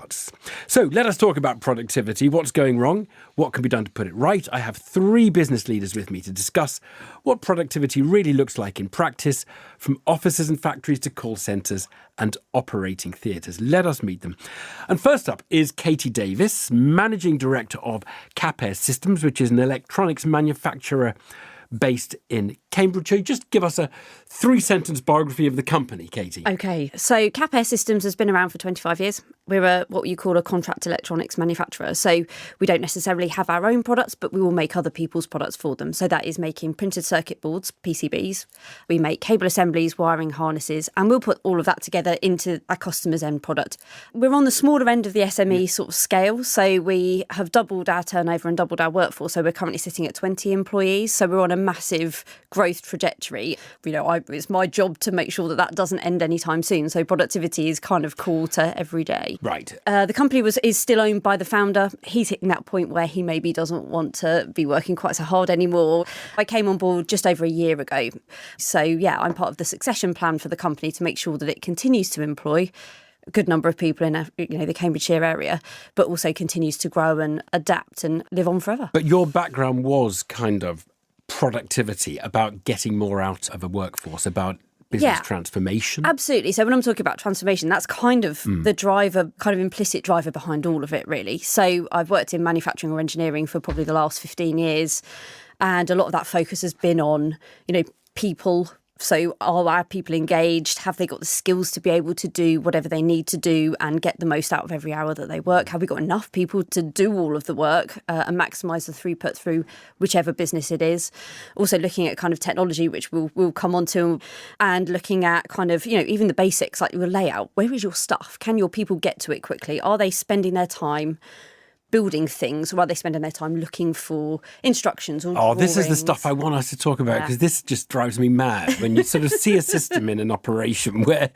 parts. So let us talk about productivity. What's going wrong? What can be done to put it right? I have 3 business leaders with me to discuss what productivity really looks like in practice, from offices and factories to call centres and operating theatres. Let us meet them. And first up is Katy Davies, Managing Director of 4’s Systems, which is an electronics manufacturer based in Cambridgeshire. Just give us a 3-sentence biography of the company, Katy. OK, so 4’s Systems has been around for 25 years. We're what you call a contract electronics manufacturer. So we don't necessarily have our own products, but we will make other people's products for them. So that is making printed circuit boards, PCBs. We make cable assemblies, wiring harnesses, and we'll put all of that together into our customer's end product. We're on the smaller end of the SME sort of scale. So we have doubled our turnover and doubled our workforce. So we're currently sitting at 20 employees. So we're on a massive growth trajectory. It's my job to make sure that doesn't end anytime soon. So productivity is kind of core to every day. Right. The company is still owned by the founder. He's hitting that point where he maybe doesn't want to be working quite so hard anymore. I came on board just over a year ago. So yeah, I'm part of the succession plan for the company to make sure that it continues to employ a good number of people in the Cambridgeshire area, but also continues to grow and adapt and live on forever. But your background was kind of productivity, about getting more out of a workforce, about business transformation. Absolutely. So when I'm talking about transformation, that's kind of the driver, kind of implicit driver behind all of it, really. So I've worked in manufacturing or engineering for probably the last 15 years. And a lot of that focus has been on, people. So are our people engaged? Have they got the skills to be able to do whatever they need to do and get the most out of every hour that they work? Have we got enough people to do all of the work and maximise the throughput through whichever business it is? Also looking at kind of technology, which we'll come on to, and looking at kind of, even the basics like your layout. Where is your stuff? Can your people get to it quickly? Are they spending their time building things, or are they spending their time looking for instructions or drawings? This is the stuff I want us to talk about, because this just drives me mad when you sort of see a system in an operation where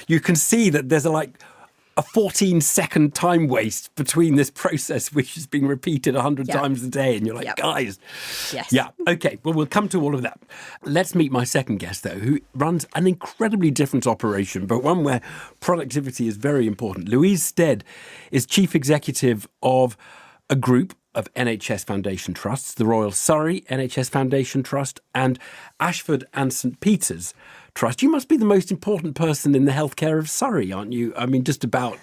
you can see that there's a 14-second time waste between this process, which is being repeated 100 times a day. And you're like, guys. Yes. Yeah. OK, well, we'll come to all of that. Let's meet my second guest, though, who runs an incredibly different operation, but one where productivity is very important. Louise Stead is chief executive of a group of NHS Foundation Trusts, the Royal Surrey NHS Foundation Trust and Ashford and St Peter's Trust. You must be the most important person in the healthcare of Surrey, aren't you? I mean, just about,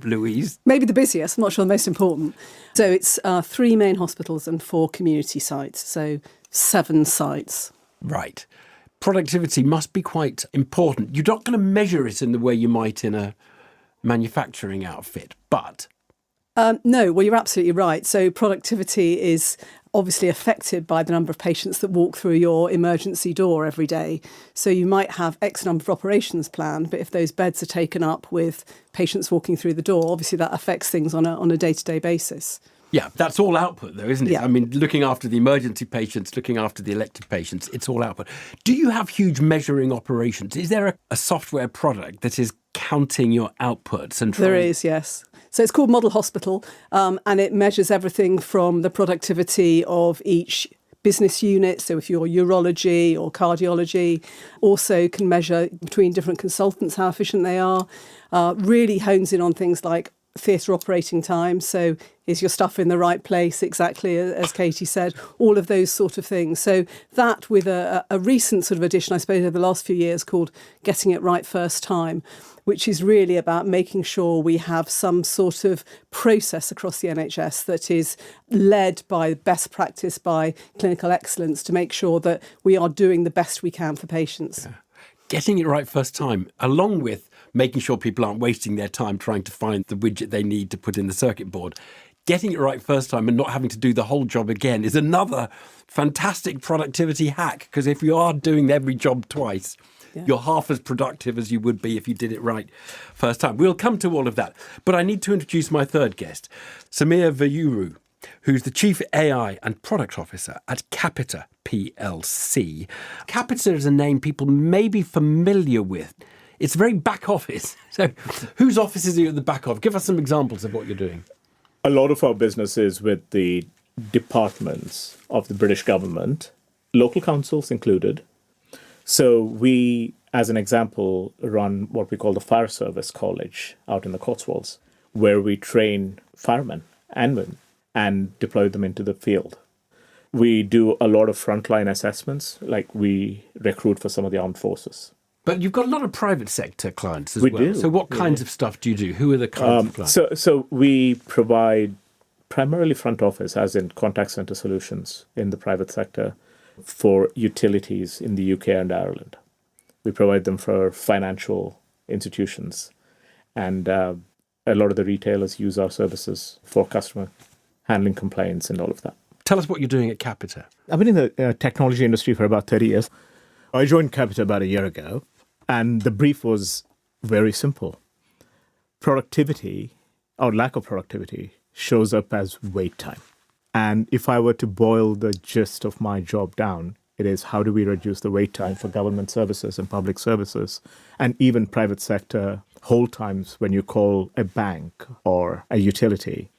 Louise. Maybe the busiest, I'm not sure the most important. So it's 3 main hospitals and 4 community sites, so 7 sites. Right. Productivity must be quite important. You're not going to measure it in the way you might in a manufacturing outfit, but... No, well, you're absolutely right. So productivity is obviously affected by the number of patients that walk through your emergency door every day. So you might have X number of operations planned, but if those beds are taken up with patients walking through the door, obviously that affects things on a day-to-day basis. Yeah, that's all output, though, isn't it? Yeah. I mean, looking after the emergency patients, looking after the elective patients, it's all output. Do you have huge measuring operations? Is there a software product that is counting your outputs? And There is, yes. So it's called Model Hospital, and it measures everything from the productivity of each business unit. So if you're urology or cardiology, also can measure between different consultants how efficient they are, really hones in on things like theatre operating time. So is your stuff in the right place, exactly as Katy said, all of those sort of things. So that with a recent sort of addition, I suppose, over the last few years called Getting It Right First Time, which is really about making sure we have some sort of process across the NHS that is led by best practice, by clinical excellence, to make sure that we are doing the best we can for patients. Yeah. Getting it right first time, along with making sure people aren't wasting their time trying to find the widget they need to put in the circuit board. Getting it right first time and not having to do the whole job again is another fantastic productivity hack, because if you are doing every job twice, you're half as productive as you would be if you did it right first time. We'll come to all of that. But I need to introduce my third guest, Samir Vayuru, who's the Chief AI and Product Officer at Capita PLC. Capita is a name people may be familiar with. It's very back office. So whose offices are you at the back of? Give us some examples of what you're doing. A lot of our business is with the departments of the British government, local councils included. So we, as an example, run what we call the Fire Service College out in the Cotswolds, where we train firemen and women and deploy them into the field. We do a lot of frontline assessments, like we recruit for some of the armed forces. But you've got a lot of private sector clients as We well. do. So what kinds of stuff do you do? Who are the kinds of clients? So we provide primarily front office, as in contact center solutions in the private sector for utilities in the UK and Ireland. We provide them for financial institutions, and a lot of the retailers use our services for customer handling complaints and all of that. Tell us what you're doing at Capita. I've been in the technology industry for about 30 years. I joined Capita about a year ago, and the brief was very simple. Productivity, or lack of productivity, shows up as wait time. And if I were to boil the gist of my job down, it is how do we reduce the wait time for government services and public services, and even private sector hold times when you call a bank or a utility,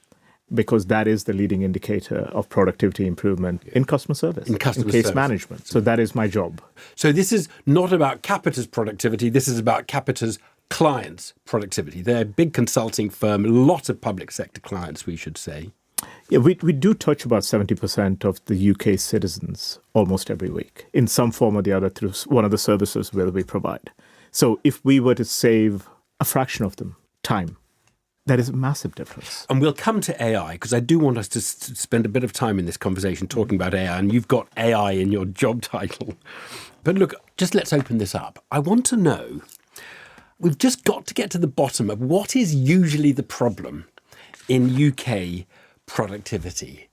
because that is the leading indicator of productivity improvement in customer service, in case service management. So that is my job. So this is not about Capita's productivity. This is about Capita's clients' productivity. They're a big consulting firm, a lot of public sector clients, we should say. Yeah, we do touch about 70% of the UK citizens almost every week in some form or the other through one of the services where we provide. So if we were to save a fraction of them time, that is a massive difference. And we'll come to AI, because I do want us to spend a bit of time in this conversation talking about AI, and you've got AI in your job title. But look, just let's open this up. I want to know, we've just got to get to the bottom of what is usually the problem in UK productivity.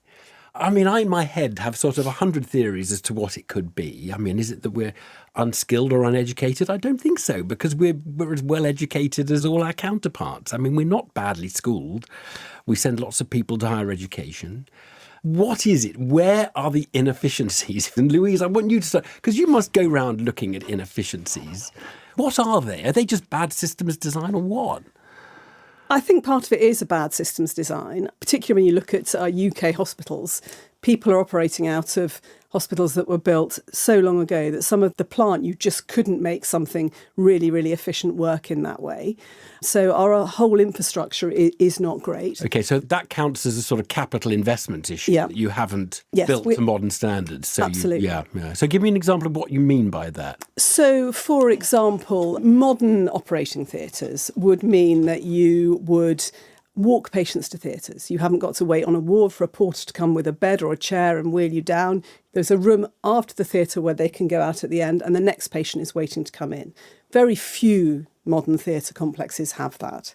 I mean, I in my head have sort of 100 theories as to what it could be. I mean, is it that we're unskilled or uneducated? I don't think so, because we're as well educated as all our counterparts. I mean, we're not badly schooled. We send lots of people to higher education. What is it? Where are the inefficiencies? And Louise, I want you to start, because you must go around looking at inefficiencies. What are they? Are they just bad systems design or what? I think part of it is a bad systems design, particularly when you look at UK hospitals. People are operating out of hospitals that were built so long ago that some of the plant, you just couldn't make something really, really efficient work in that way. So our whole infrastructure is not great. Okay, so that counts as a sort of capital investment issue. Yeah. That you haven't built to modern standards. So absolutely. Yeah. So give me an example of what you mean by that. So, for example, modern operating theatres would mean that you would walk patients to theatres. You haven't got to wait on a ward for a porter to come with a bed or a chair and wheel you down. There's a room after the theatre where they can go out at the end, and the next patient is waiting to come in. Very few modern theatre complexes have that.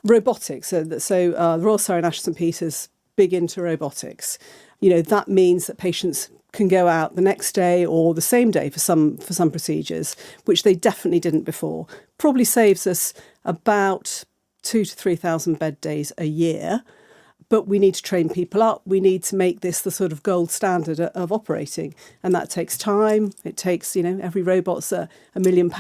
Robotics. So the Royal Surrey and Ashton Peters, big into robotics. You know, that means that patients can go out the next day or the same day for some procedures, which they definitely didn't before. Probably saves us about 2,000 to 3,000 bed days a year. But we need to train people up. We need to make this the sort of gold standard of operating. And that takes time. It takes, every robot's £1 million.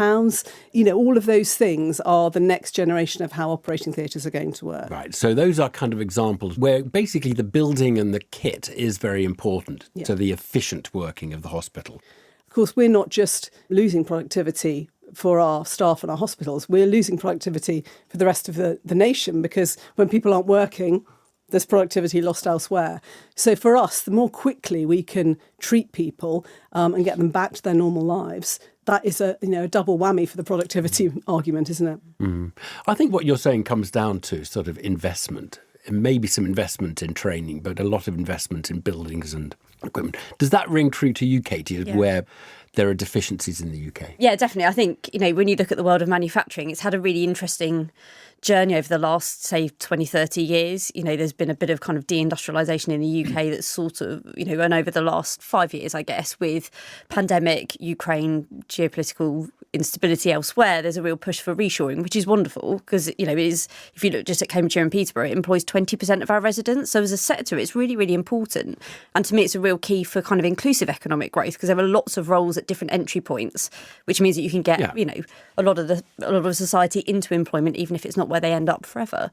All of those things are the next generation of how operating theatres are going to work. Right. So those are kind of examples where basically the building and the kit is very important to the efficient working of the hospital. Of course, we're not just losing productivity for our staff and our hospitals. We're losing productivity for the rest of the nation, because when people aren't working, there's productivity lost elsewhere. So for us, the more quickly we can treat people and get them back to their normal lives, that is a double whammy for the productivity argument, isn't it? Mm. I think what you're saying comes down to sort of investment, and maybe some investment in training, but a lot of investment in buildings and equipment. Does that ring true to you, Katy, where there are deficiencies in the UK? Yeah, definitely. I think, when you look at the world of manufacturing, it's had a really interesting journey over the last, say, 20, 30 years. There's been a bit of kind of deindustrialisation in the UK that's sort of, and over the last 5 years, I guess, with pandemic, Ukraine, geopolitical instability elsewhere, there's a real push for reshoring, which is wonderful because, it is, if you look just at Cambridgeshire and Peterborough, it employs 20% of our residents. So as a sector, it's really, really important. And to me, it's a real key for kind of inclusive economic growth, because there are lots of roles at different entry points, which means that you can get, a lot of society into employment, even if it's not where they end up forever.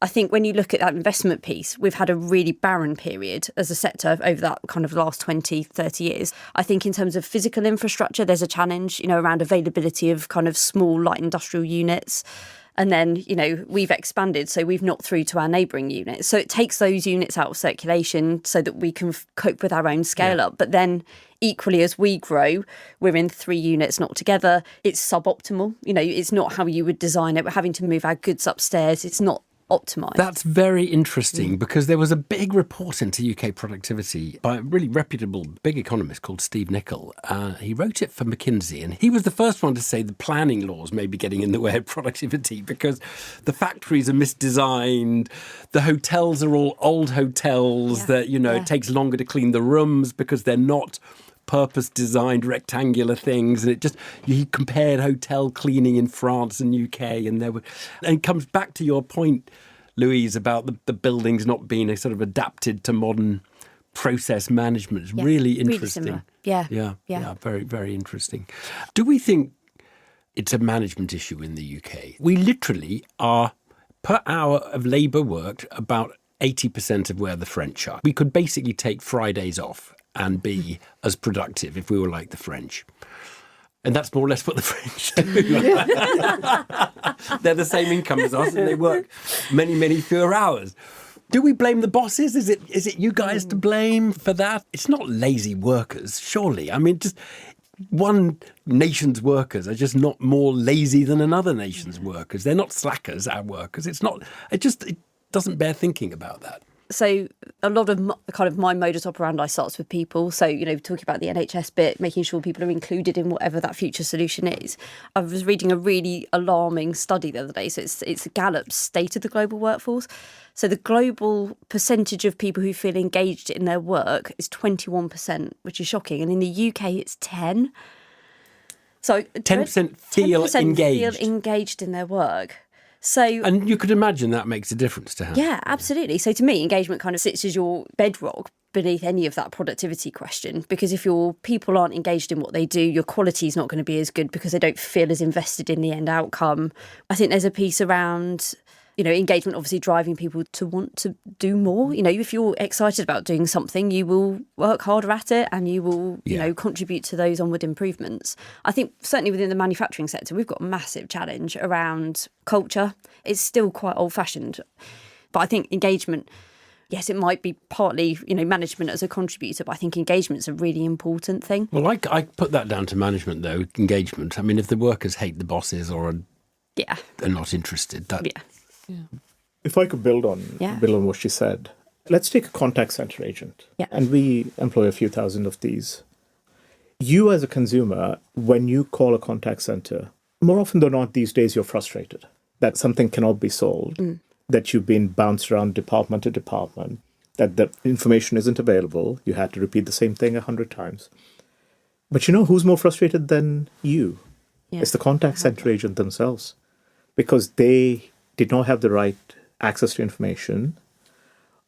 I think when you look at that investment piece, we've had a really barren period as a sector over that kind of last 20, 30 years. I think in terms of physical infrastructure, there's a challenge, around availability of kind of small light industrial units. And then, we've expanded, so we've knocked through to our neighbouring units. So it takes those units out of circulation so that we can cope with our own scale up. But then equally, as we grow, we're in 3 units not together. It's suboptimal. It's not how you would design it. We're having to move our goods upstairs. It's not optimised. That's very interesting because there was a big report into UK productivity by a really reputable big economist called Steve Nichol. He wrote it for McKinsey, and he was the first one to say the planning laws may be getting in the way of productivity because the factories are misdesigned, the hotels are all old hotels that, it takes longer to clean the rooms because they're not purpose-designed rectangular things, and he compared hotel cleaning in France and UK, and it comes back to your point, Louise, about the buildings not being a sort of adapted to modern process management. It's really interesting. Really Yeah, very, very interesting. Do we think it's a management issue in the UK? We literally are, per hour of labour worked, about 80% of where the French are. We could basically take Fridays off and be as productive if we were like the French. And that's more or less what the French do. They're the same income as us and they work many, many fewer hours. Do we blame the bosses? Is it you guys to blame for that? It's not lazy workers, surely. I mean, just one nation's workers are just not more lazy than another nation's workers. They're not slackers, our workers. It doesn't bear thinking about that. So a lot of my modus operandi starts with people. So, talking about the NHS bit, making sure people are included in whatever that future solution is. I was reading a really alarming study the other day. So it's Gallup's State of the Global Workforce. So the global percentage of people who feel engaged in their work is 21%, which is shocking. And in the UK, it's 10%. So 10% feel engaged in their work. So, and you could imagine that makes a difference to how. Yeah, absolutely. So to me, engagement kind of sits as your bedrock beneath any of that productivity question, because if your people aren't engaged in what they do, your quality is not going to be as good because they don't feel as invested in the end outcome. I think there's a piece around, engagement obviously driving people to want to do more. If you're excited about doing something, you will work harder at it and you will, contribute to those onward improvements. I think certainly within the manufacturing sector, we've got a massive challenge around culture. It's still quite old-fashioned. But I think engagement, yes, it might be partly, management as a contributor, but I think engagement's a really important thing. Well, I put that down to management, though, engagement. I mean, if the workers hate the bosses or are not interested, that... Yeah. If I could build on what she said, let's take a contact center agent. Yeah. And we employ a few thousand of these. You as a consumer, when you call a contact center, more often than not these days you're frustrated that something cannot be solved, that you've been bounced around department to department, that the information isn't available. You had to repeat the same thing 100 times. But who's more frustrated than you? Yeah. It's the contact center agent themselves, because they did not have the right access to information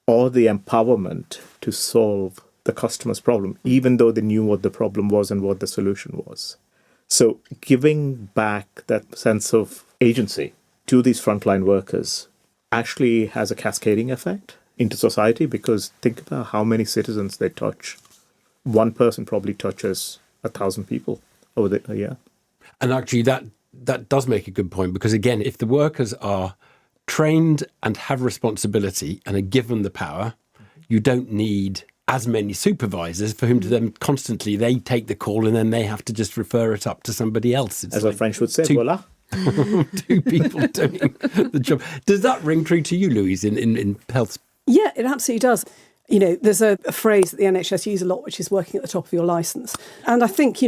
or the empowerment to solve the customer's problem, even though they knew what the problem was and what the solution was. So giving back that sense of agency to these frontline workers actually has a cascading effect into society, because think about how many citizens they touch. One person probably touches 1,000 people over a year. And actually that does make a good point, because again, if the workers are trained and have responsibility and are given the power, you don't need as many supervisors for whom to them constantly they take the call and then they have to just refer it up to somebody else. It's as a French would say, voila. 2 people doing the job. Does that ring true to you, Louise, in health? Yeah, it absolutely does. There's a phrase that the NHS use a lot, which is working at the top of your licence. And I think,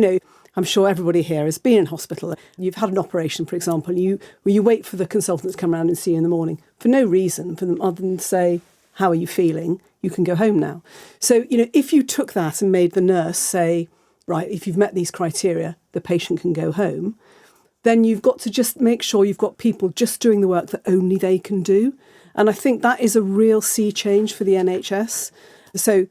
I'm sure everybody here has been in hospital. You've had an operation, for example, and you wait for the consultant to come around and see you in the morning for no reason for them other than to say, how are you feeling? You can go home now. So, if you took that and made the nurse say, right, if you've met these criteria, the patient can go home, then you've got to just make sure you've got people just doing the work that only they can do. And I think that is a real sea change for the NHS. So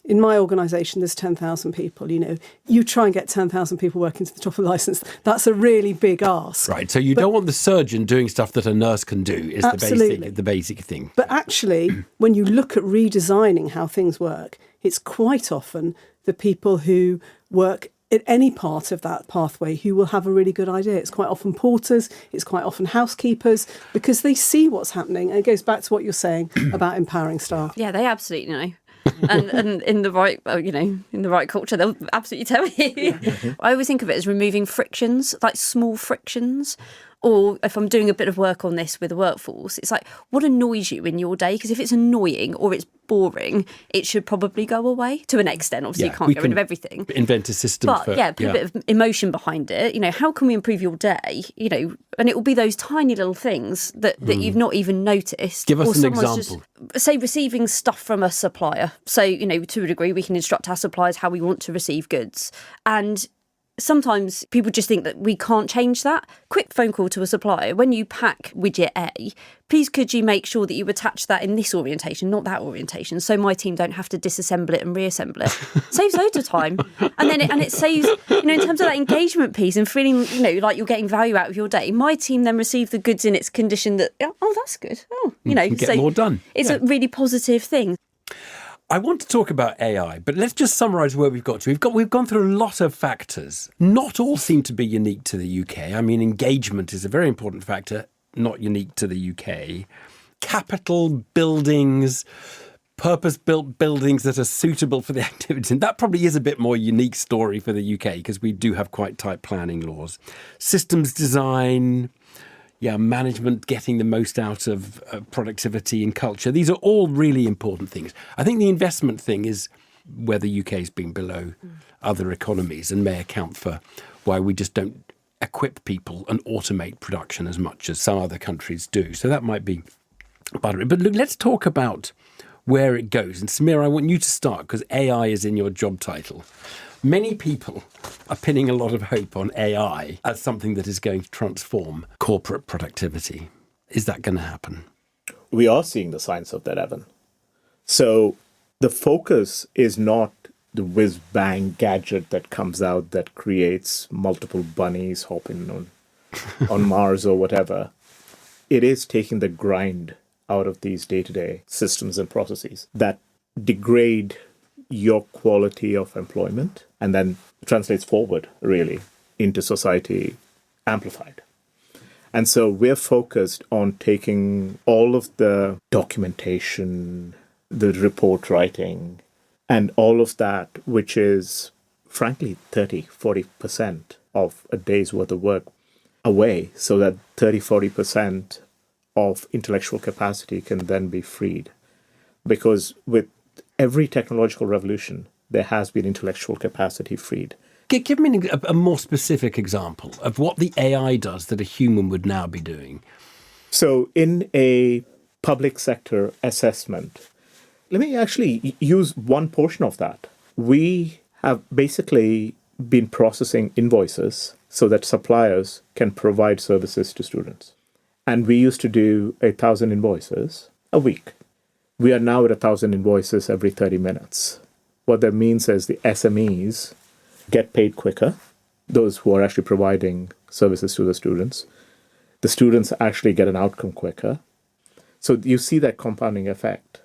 in my organisation, there's 10,000 people. You try and get 10,000 people working to the top of the licence. That's a really big ask. Right. So you don't want the surgeon doing stuff that a nurse can do is the basic thing. But actually, when you look at redesigning how things work, it's quite often the people who work at any part of that pathway who will have a really good idea. It's quite often porters, it's quite often housekeepers, because they see what's happening. And it goes back to what you're saying about empowering staff. Yeah, they absolutely know. and in the right, in the right culture, they'll absolutely tell you. I always think of it as removing frictions, like small frictions. Or if I'm doing a bit of work on this with the workforce, it's like, what annoys you in your day? Because if it's annoying or it's boring, it should probably go away to an extent. Obviously, you can't get rid of everything. Invent a system but put a bit of emotion behind it. How can we improve your day? And it will be those tiny little things that you've not even noticed. Give us an example. Say receiving stuff from a supplier. So, to a degree, we can instruct our suppliers how we want to receive goods. And sometimes people just think that we can't change that. Quick phone call to a supplier. When you pack widget A, please could you make sure that you attach that in this orientation, not that orientation, so my team don't have to disassemble it and reassemble it. Saves loads of time. And then it saves, in terms of that engagement piece and feeling, like you're getting value out of your day, my team then receive the goods in its condition that, oh, that's good. Oh, get more done. It's a really positive thing. I want to talk about AI, but let's just summarise where we've got to. We've gone through a lot of factors. Not all seem to be unique to the UK. I mean, engagement is a very important factor, not unique to the UK. Capital, buildings, purpose-built buildings that are suitable for the activity. And that probably is a bit more unique story for the UK because we do have quite tight planning laws. Systems design, management, getting the most out of productivity and culture. These are all really important things. I think the investment thing is where the UK has been below other economies and may account for why we just don't equip people and automate production as much as some other countries do. So that might be part of it. But look, let's talk about where it goes. And Samir, I want you to start because AI is in your job title. Many people are pinning a lot of hope on AI as something that is going to transform corporate productivity. Is that going to happen? We are seeing the signs of that, Evan. So the focus is not the whiz-bang gadget that comes out that creates multiple bunnies hopping on Mars or whatever. It is taking the grind out of these day-to-day systems and processes that degrade your quality of employment and then translates forward, really, into society amplified. And so we're focused on taking all of the documentation, the report writing, and all of that, which is, frankly, 30-40% of a day's worth of work away, so that 30-40% of intellectual capacity can then be freed. Because with every technological revolution, there has been intellectual capacity freed. Give me a more specific example of what the AI does that a human would now be doing. So in a public sector assessment, let me actually use one portion of that. We have basically been processing invoices so that suppliers can provide services to students. And we used to do 1,000 invoices a week. We are now at 1,000 invoices every 30 minutes. What that means is the SMEs get paid quicker, those who are actually providing services to the students. The students actually get an outcome quicker. So you see that compounding effect.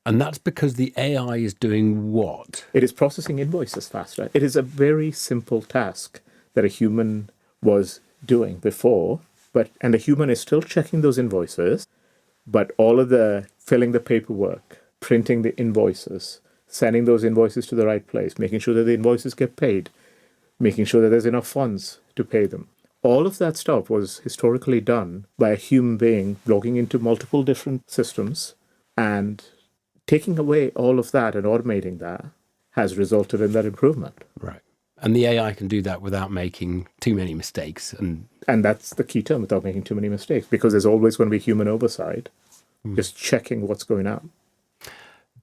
And that's because the AI is doing what? It is processing invoices faster. It is a very simple task that a human was doing before, and a human is still checking those invoices. But all of the filling the paperwork, printing the invoices, sending those invoices to the right place, making sure that the invoices get paid, making sure that there's enough funds to pay them. All of that stuff was historically done by a human being logging into multiple different systems, and taking away all of that and automating that has resulted in that improvement. Right. And the AI can do that without making too many mistakes. And that's the key term, without making too many mistakes, because there's always going to be human oversight, just checking what's going on.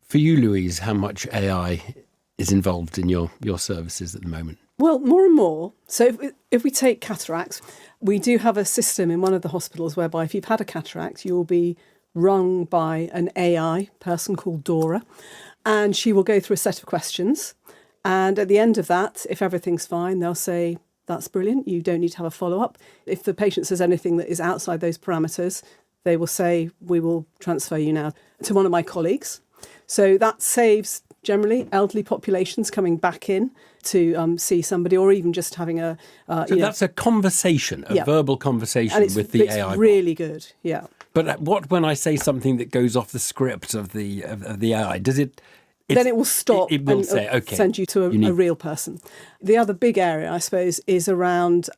For you, Louise, how much AI is involved in your services at the moment? Well, more and more. So if we take cataracts, we do have a system in one of the hospitals whereby if you've had a cataract, you'll be rung by an AI person called Dora, and she will go through a set of questions. And at the end of that, if everything's fine, they'll say, that's brilliant, you don't need to have a follow-up. If the patient says anything that is outside those parameters, they will say, we will transfer you now to one of my colleagues. So that saves generally elderly populations coming back in to see somebody, or even just having a So that's a conversation, a verbal conversation with the AI. It's really good, yeah. But what when I say something that goes off the script of the AI? Does it? Then it will stop. It will and say, okay, send you to a real person. The other big area, I suppose, is around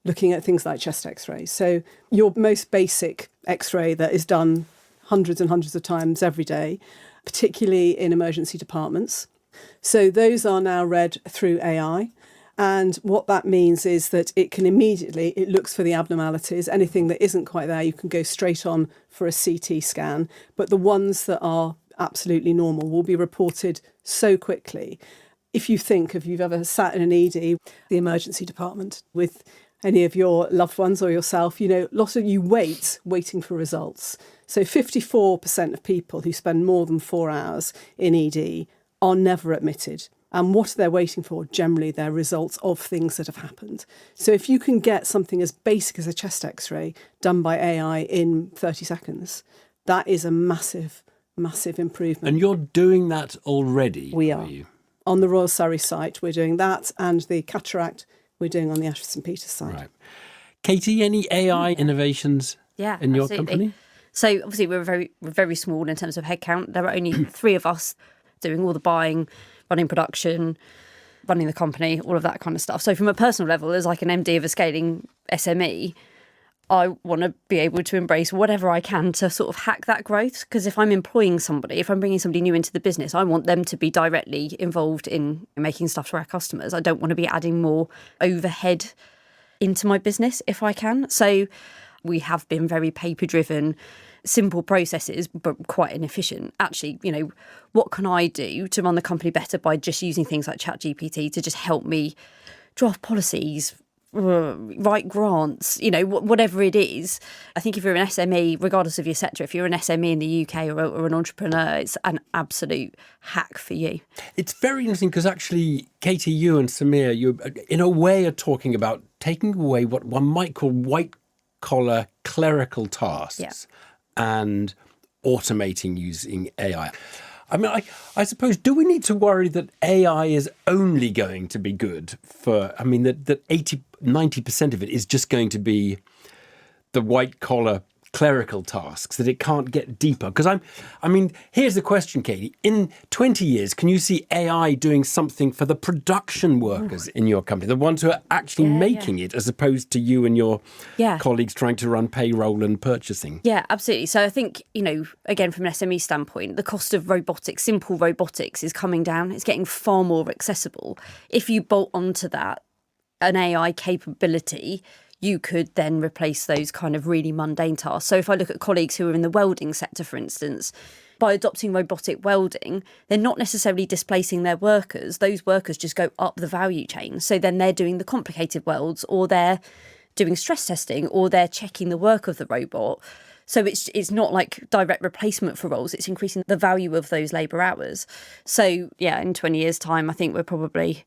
looking at things like chest X-rays. So your most basic X-ray that is done hundreds and hundreds of times every day, particularly in emergency departments. So those are now read through AI. And what that means is that it looks for the abnormalities. Anything that isn't quite there, you can go straight on for a CT scan. But the ones that are absolutely normal will be reported so quickly. If you've ever sat in an ED, the emergency department, with any of your loved ones or yourself, lots of you waiting for results. So 54% of people who spend more than 4 hours in ED are never admitted. And what they're waiting for, generally, they're results of things that have happened. So if you can get something as basic as a chest X-ray done by AI in 30 seconds, that is a massive, massive improvement. And you're doing that already? We are. On the Royal Surrey site, we're doing that, and the cataract we're doing on the Ashford St Peters side. Right. Katy, any AI innovations in your company? So obviously we're very small in terms of headcount. There are only 3 of us doing all the buying, running production, running the company, all of that kind of stuff. So from a personal level, as like an MD of a scaling SME, I want to be able to embrace whatever I can to sort of hack that growth. Because if I'm employing somebody, if I'm bringing somebody new into the business, I want them to be directly involved in making stuff for our customers. I don't want to be adding more overhead into my business if I can. So we have been very paper-driven, simple processes, but quite inefficient. Actually, what can I do to run the company better by just using things like ChatGPT to just help me draft policies, write grants, whatever it is. I think if you're an SME, regardless of your sector, if you're an SME in the UK or an entrepreneur, it's an absolute hack for you. It's very interesting because actually, Katy, you and Samir, you in a way are talking about taking away what one might call white-collar clerical tasks and automating using AI. I mean, I suppose, do we need to worry that AI is only going to be good for, that 90% of it is just going to be the white-collar clerical tasks, that it can't get deeper? Because here's the question, Katy. In 20 years, can you see AI doing something for the production workers in your company, the ones who are actually making it, as opposed to you and your colleagues trying to run payroll and purchasing? Yeah, absolutely. So I think, again, from an SME standpoint, the cost of robotics, simple robotics, is coming down. It's getting far more accessible. If you bolt onto that an AI capability, you could then replace those kind of really mundane tasks. So if I look at colleagues who are in the welding sector, for instance, by adopting robotic welding, they're not necessarily displacing their workers. Those workers just go up the value chain. So then they're doing the complicated welds, or they're doing stress testing, or they're checking the work of the robot. So it's not like direct replacement for roles. It's increasing the value of those labour hours. So, in 20 years' time, I think we're probably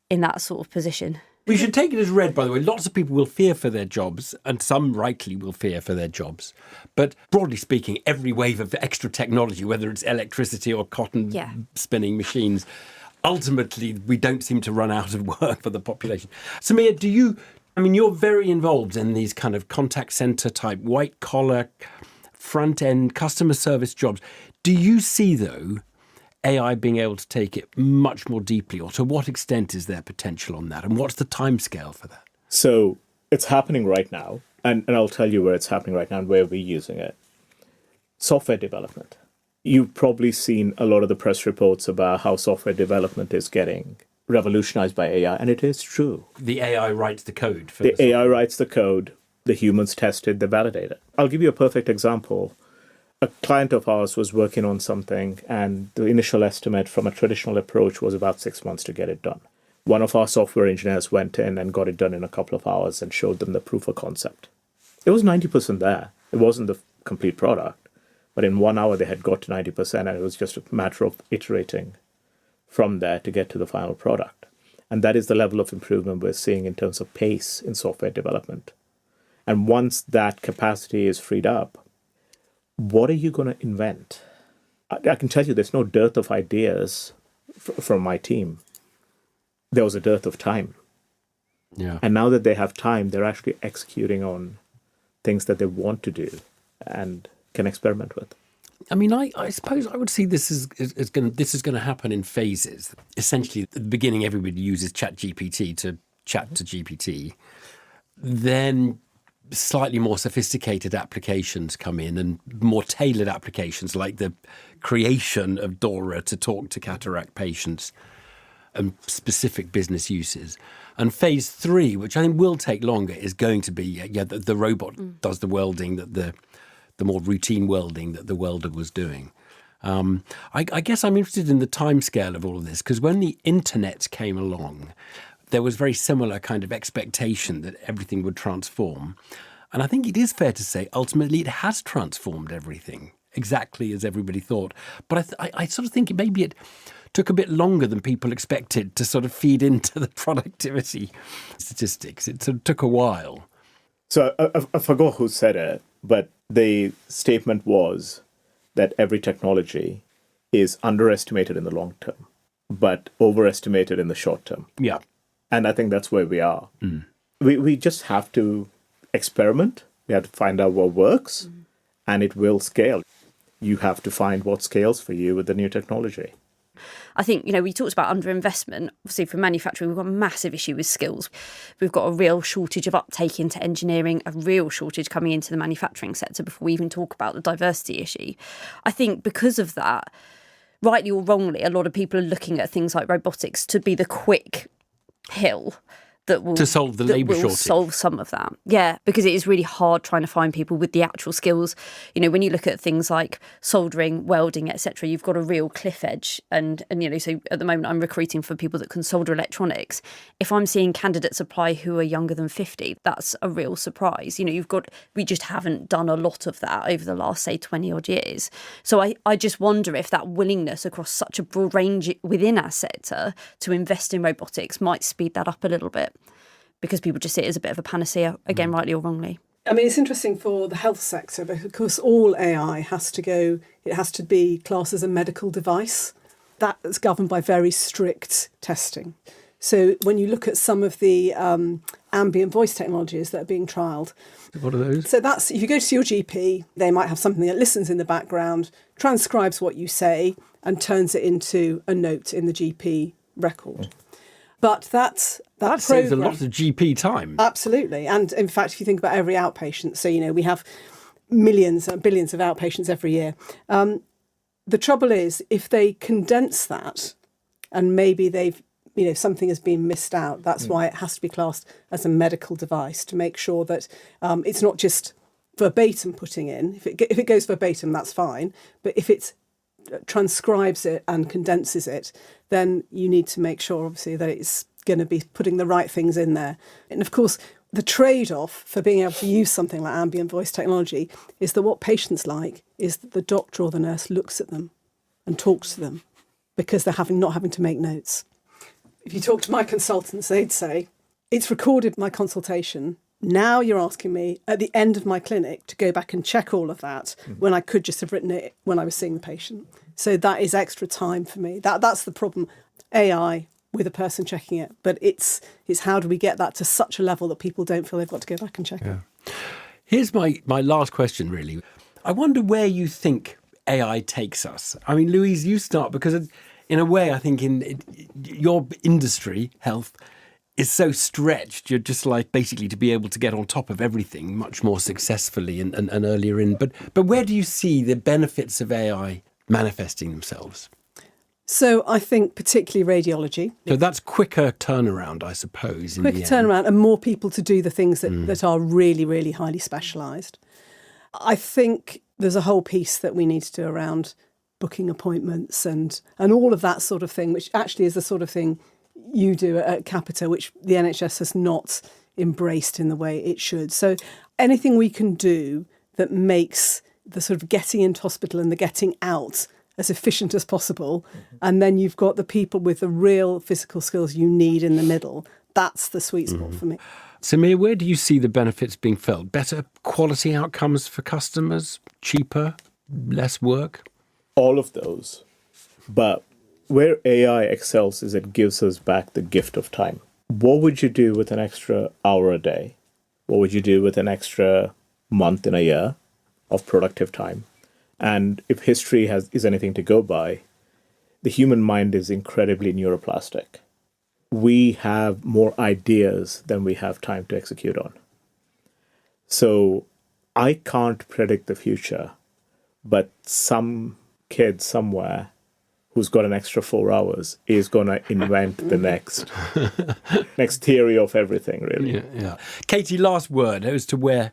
in that sort of position. We should take it as read, by the way. Lots of people will fear for their jobs, and some rightly will fear for their jobs. But broadly speaking, every wave of extra technology, whether it's electricity or cotton spinning machines, ultimately we don't seem to run out of work for the population. Samir, you're very involved in these kind of contact centre type, white collar, front end customer service jobs. Do you see, though, AI being able to take it much more deeply, or to what extent is there potential on that? And what's the timescale for that? So it's happening right now, and I'll tell you where it's happening right now and where we're using it. Software development. You've probably seen a lot of the press reports about how software development is getting revolutionized by AI, and it is true. The AI writes the code. The AI writes the code, the humans test it, they validate it. I'll give you a perfect example. A client of ours was working on something, and the initial estimate from a traditional approach was about 6 months to get it done. One of our software engineers went in and got it done in a couple of hours and showed them the proof of concept. It was 90% there. It wasn't the complete product, but in 1 hour they had got to 90%, and it was just a matter of iterating from there to get to the final product. And that is the level of improvement we're seeing in terms of pace in software development. And once that capacity is freed up, what are you going to invent? I can tell you there's no dearth of ideas from my team. There was a dearth of time. Yeah. And now that they have time, they're actually executing on things that they want to do and can experiment with. I mean, I suppose I would see this is going to happen in phases. Essentially, at the beginning, everybody uses ChatGPT to chat to GPT. Then slightly more sophisticated applications come in and more tailored applications like the creation of Dora to talk to cataract patients and specific business uses. And phase 3, which I think will take longer, is going to be the robot does the welding, that the more routine welding that the welder was doing. I guess I'm interested in the timescale of all of this, because when the internet came along, there was very similar kind of expectation that everything would transform. And I think it is fair to say, ultimately, it has transformed everything, exactly as everybody thought. But I sort of think maybe it took a bit longer than people expected to sort of feed into the productivity statistics. It sort of took a while. So I forgot who said it, but the statement was that every technology is underestimated in the long term, but overestimated in the short term. Yeah. And I think that's where we are. We just have to experiment. We have to find out what works, and it will scale. You have to find what scales for you with the new technology. I think, we talked about underinvestment. Obviously, for manufacturing, we've got a massive issue with skills. We've got a real shortage of uptake into engineering, a real shortage coming into the manufacturing sector before we even talk about the diversity issue. I think because of that, rightly or wrongly, a lot of people are looking at things like robotics to be the quick hill that will solve the labour shortage. Solve some of that. Yeah, because it is really hard trying to find people with the actual skills. When you look at things like soldering, welding, etc., you've got a real cliff edge. And so at the moment I'm recruiting for people that can solder electronics. If I'm seeing candidates apply who are younger than 50, that's a real surprise. We just haven't done a lot of that over the last, say, 20 odd years. So I just wonder if that willingness across such a broad range within our sector to invest in robotics might speed that up a little bit, because people just see it as a bit of a panacea, again, rightly or wrongly. I mean, it's interesting for the health sector because all AI has to be classed as a medical device. That's governed by very strict testing. So when you look at some of the ambient voice technologies that are being trialled. What are those? So that's, if you go to your GP, they might have something that listens in the background, transcribes what you say and turns it into a note in the GP record. But that saves a lot of GP time. Absolutely. And in fact, if you think about every outpatient, so, we have millions and billions of outpatients every year. The trouble is, if they condense that and maybe they've, something has been missed out, that's why it has to be classed as a medical device to make sure that it's not just verbatim putting in. If it goes verbatim, that's fine. But if it transcribes it and condenses it, then you need to make sure, obviously, that it's going to be putting the right things in there. And of course, the trade-off for being able to use something like ambient voice technology is that what patients like is that the doctor or the nurse looks at them and talks to them, because they're not having to make notes. If you talk to my consultants, they'd say, it's recorded my consultation. Now you're asking me at the end of my clinic to go back and check all of that when I could just have written it when I was seeing the patient. So that is extra time for me. That's the problem. AI with a person checking it. But it's how do we get that to such a level that people don't feel they've got to go back and check it. Here's my last question, really. I wonder where you think AI takes us. I mean, Louise, you start, because in a way, I think in your industry, health, is so stretched. You're just like basically to be able to get on top of everything much more successfully and earlier in. But where do you see the benefits of AI manifesting themselves? So I think particularly radiology. So that's quicker turnaround, I suppose. Quicker turnaround and more people to do the things that are really, really highly specialised. I think there's a whole piece that we need to do around booking appointments and all of that sort of thing, which actually is the sort of thing you do at Capita, which the NHS has not embraced in the way it should. So anything we can do that makes the sort of getting into hospital and the getting out as efficient as possible, and then you've got the people with the real physical skills you need in the middle, that's the sweet spot for me. Samir, where do you see the benefits being felt? Better quality outcomes for customers? Cheaper? Less work? all of those. But where AI excels is it gives us back the gift of time. What would you do with an extra hour a day? What would you do with an extra month in a year of productive time? And if history is anything to go by, the human mind is incredibly neuroplastic. We have more ideas than we have time to execute on. So I can't predict the future, but some kid somewhere who's got an extra 4 hours is going to invent the next theory of everything, really. Yeah. Katy, last word as to where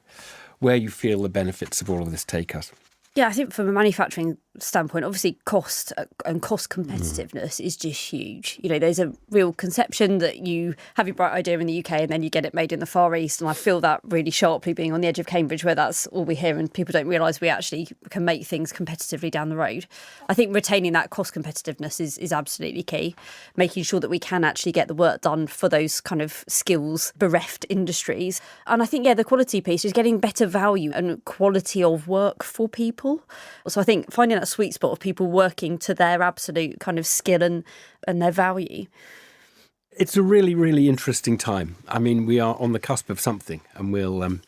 you feel the benefits of all of this take us. Yeah, I think from a manufacturing standpoint, obviously cost and cost competitiveness is just huge. You know, there's a real conception that you have your bright idea in the UK and then you get it made in the Far East. And I feel that really sharply being on the edge of Cambridge, where that's all we hear and people don't realise we actually can make things competitively down the road. I think retaining that cost competitiveness is absolutely key, making sure that we can actually get the work done for those kind of skills bereft industries. And I think, the quality piece is getting better value and quality of work for people. So I think finding that sweet spot of people working to their absolute kind of skill and their value. It's a really, really interesting time. I mean, we are on the cusp of something, and we'll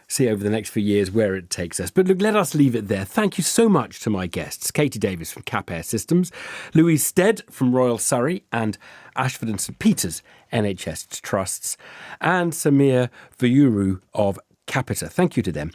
see over the next few years where it takes us. But look, let us leave it there. Thank you so much to my guests, Katy Davies from Cap Air Systems, Louise Stead from Royal Surrey and Ashford and St Peters NHS Trusts, and Samir Vayuru of Capita. Thank you to them.